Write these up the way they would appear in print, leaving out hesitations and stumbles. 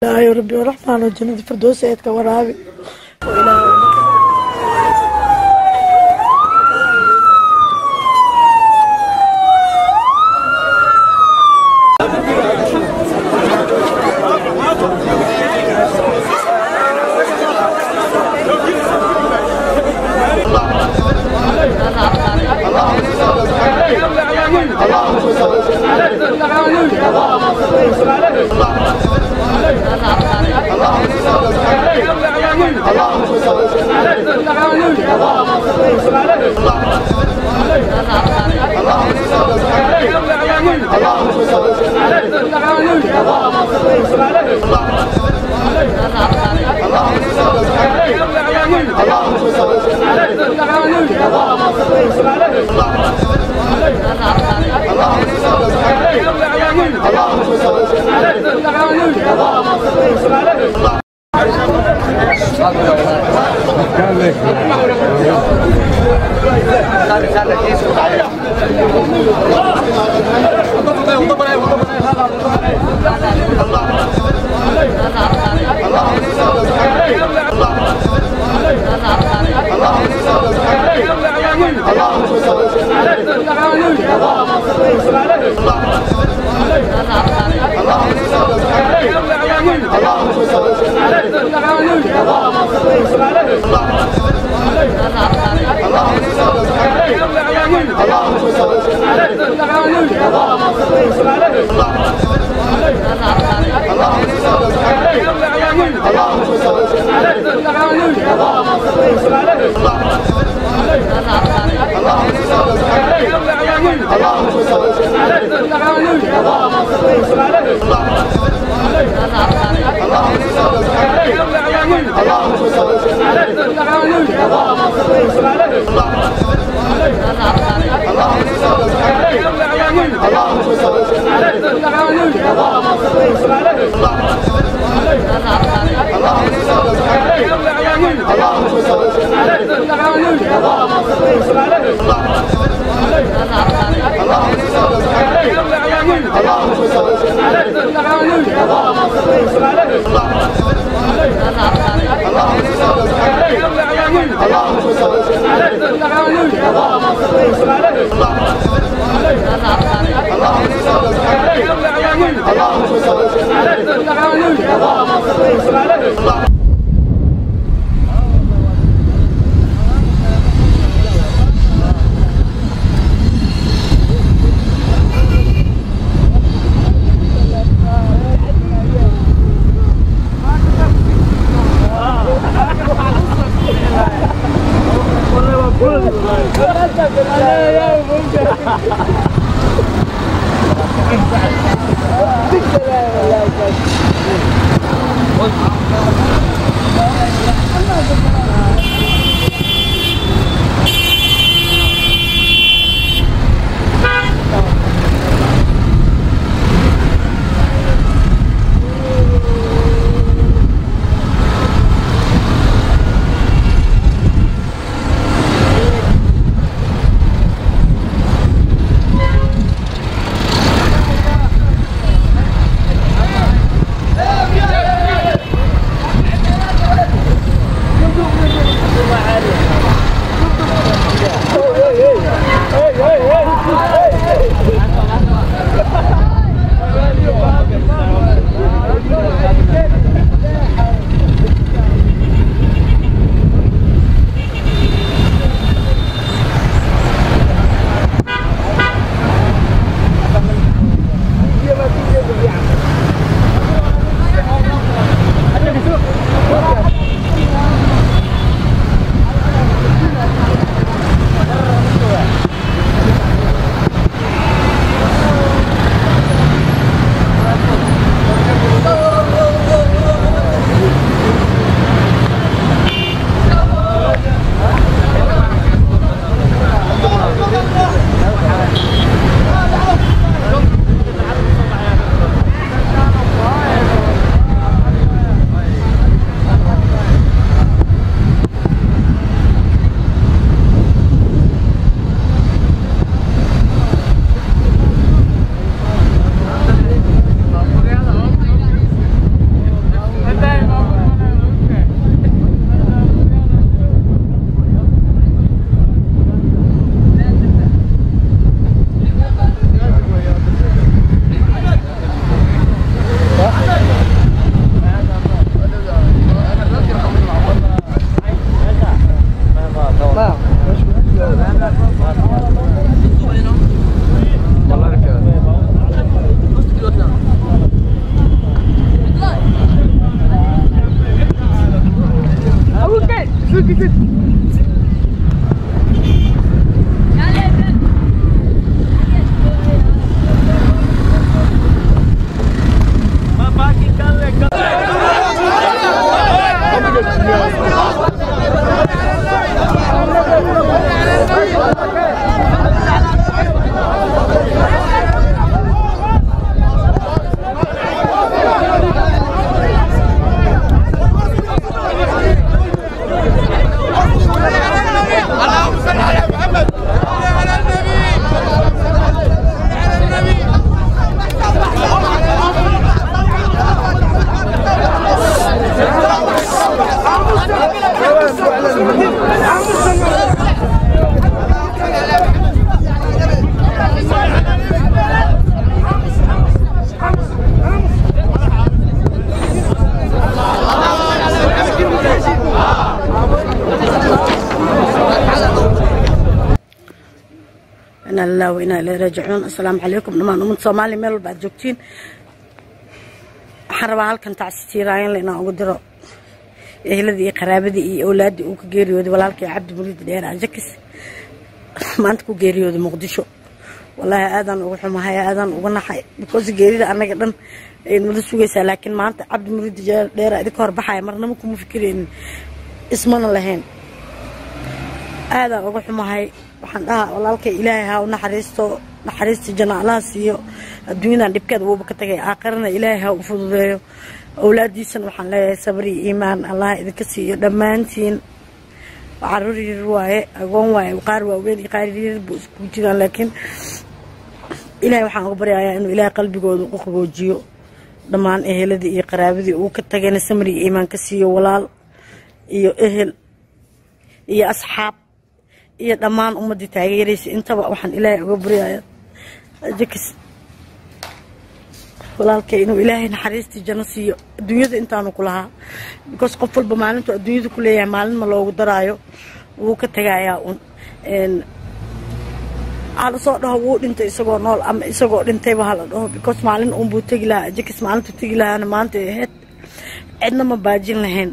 يا ربي ورحمن وجنة الفردوس يدك ورابي What? إنا لله وإنا إليه راجعون. السلام عليكم دمان أمد Soomaali meel walba aad joogtiin. waxaan rabaa halkan tacsiiraayan leena ugu diro eheladii qaraabadii iyo awlaadii uu ka geeriyooday walaalkay Cabdi Muriid Dheer Ajakis maanta ku geeriyooday Muqdisho. wallahi aadan ugu xumahay aadan ugu naxay because geerida anaga dhan ay muddo sugaysaa laakiin maanta Cabdi Muriid Dheer idinka hor baxay marnaba kuma fikireen ismana lahayn. aadan ugu xumahay waxaan dhahaa walaalkay Ilaahay ha u naxariisto janna Allah siiyo adduunyadan dhibkeeda uu ka tagay aakhirana Ilaahay ha u fududeeyo awlaadiisana waxaan leeyahay sabri iimaan Allah idinka siiyo dhamaantiin caruur yar waaye agoon waaye qaar waaweyn iyo qaar yar buu isku jiraan laakiin Ilaahay waxaan ugu baryayaa inuu Ilaahay qalbigooda u qaboojiyo dhamaan eheladii iyo qaraabadii uu ka tagayna sabri iimaan ka siiyo walaal iyo ehel iyo asxaab iyo dhamaan ummadii taageeraysa intaba waxaan Ilaahay uga baryayaa Ajakis walaalkay inuu Ilaahay naxariisti janno siiyo adduunyada intaanu ku lahaa because qof walba maalintu adduunyada ku leeyahay maalin ma loogu daraayo wuu ka tagayaa aan soo dhaho wuu dhintay isagoo nool ama isagoo dhintayba hala dhaho because maalin uun buu tagi lahaa Ajakis maalintu tagi lahaana maanta ahayd cidna ma baajin lahayn.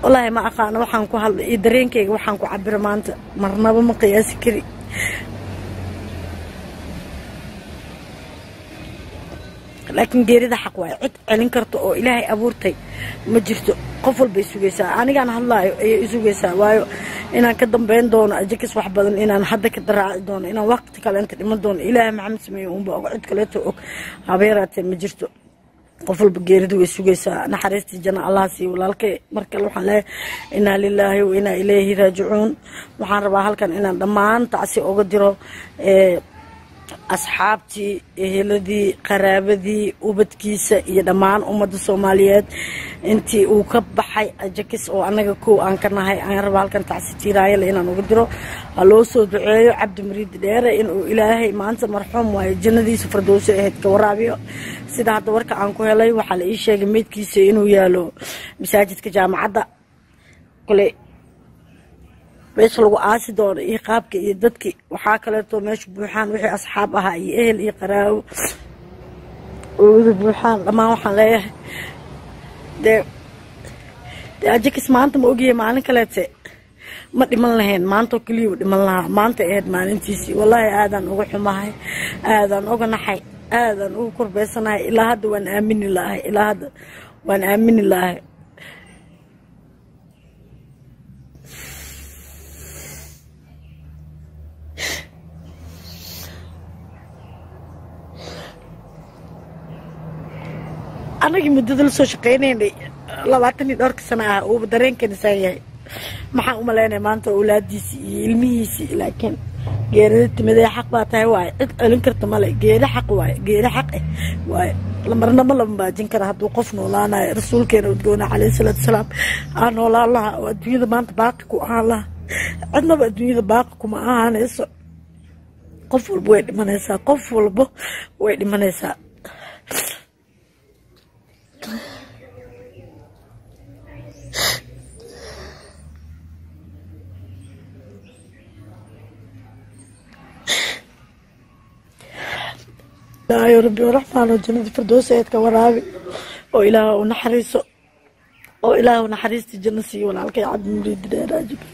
والله ما أقانا وحن كهال يدرين كي وحن كعبر مانت مرنا بمقياس كري لكن غير ذا حق واحد علين كرتو إلهي أبورتي مجرته قفل بيسوجيسا أنا كان هلا يسوجيسا وايو إن كدم بين دون أجيكس واحد بدن إن حدا كدرع دون إن وقت كلا أنت من دون إلهي محمد سميهم بقعد كلته عبيرات مجرته قفل بجيرد ويسوجيسا نحرست جنا الله سي ولالك مركل وحن له إنا لله وإنا إليه راجعون وحن ربا هالكن إنا دمان تعسي أقدره أصحابتي هلدي قرابدي وبدكيسة يدمان أمد الصوماليات أنتي وكبحي أجكس أو أنا كو أنكرنا هاي أنا ربا هالكن تعسي تيراي لإنا نقدره الله سود دعاء عبد مريد دير إنه إلهي ما أنت مرحوم وجنة دي سفردوس هيك ورابيو سيدا هذا ورك عنكو هلاي وحال إيش جميد كيسة إنه يالو مساجد كجامعة كله بيش لو عاش دور إيقابك يدتك وحاكلته مش بوحان وحي أصحابها يأهل يقراو وبوحان لما وحان ليه ده أجيك اسمانت موجي معنا كلاتي ما دمان لهن ما أنتو كليو دمان لها ما أنت إيد ما أنتيسي والله آذان أوحي معي آذان أوغنا حي آذان أوكر بيسنا إلى هذا وأن آمن الله إلى هذا وأن آمن الله أنا كي مدة لسه شقيني لواتني دارك سنة وبدرين كنسايا ما حق ملانا ما أنت أولادي علميسي لكن غيرت مدة حق باتها واي أنكرت ملاك غير حق واي غير حق واي لما رنا ما لما باجين كره توقفنا ولا أنا رسول كنا ودقونا عليه الصلاة والسلام أنا ولا الله والدنيا ما أنت باقك الله عندنا بالدنيا باقك ما أنا إيش قفل بويد منسا قفل بو ويد منسا يا ربي ورحمن وجنة الفردوس يتك ورابي وإله ونحرسه oo ilaahu naxariistii janno siiyo walaalkay cabdi muriid dheeraajiga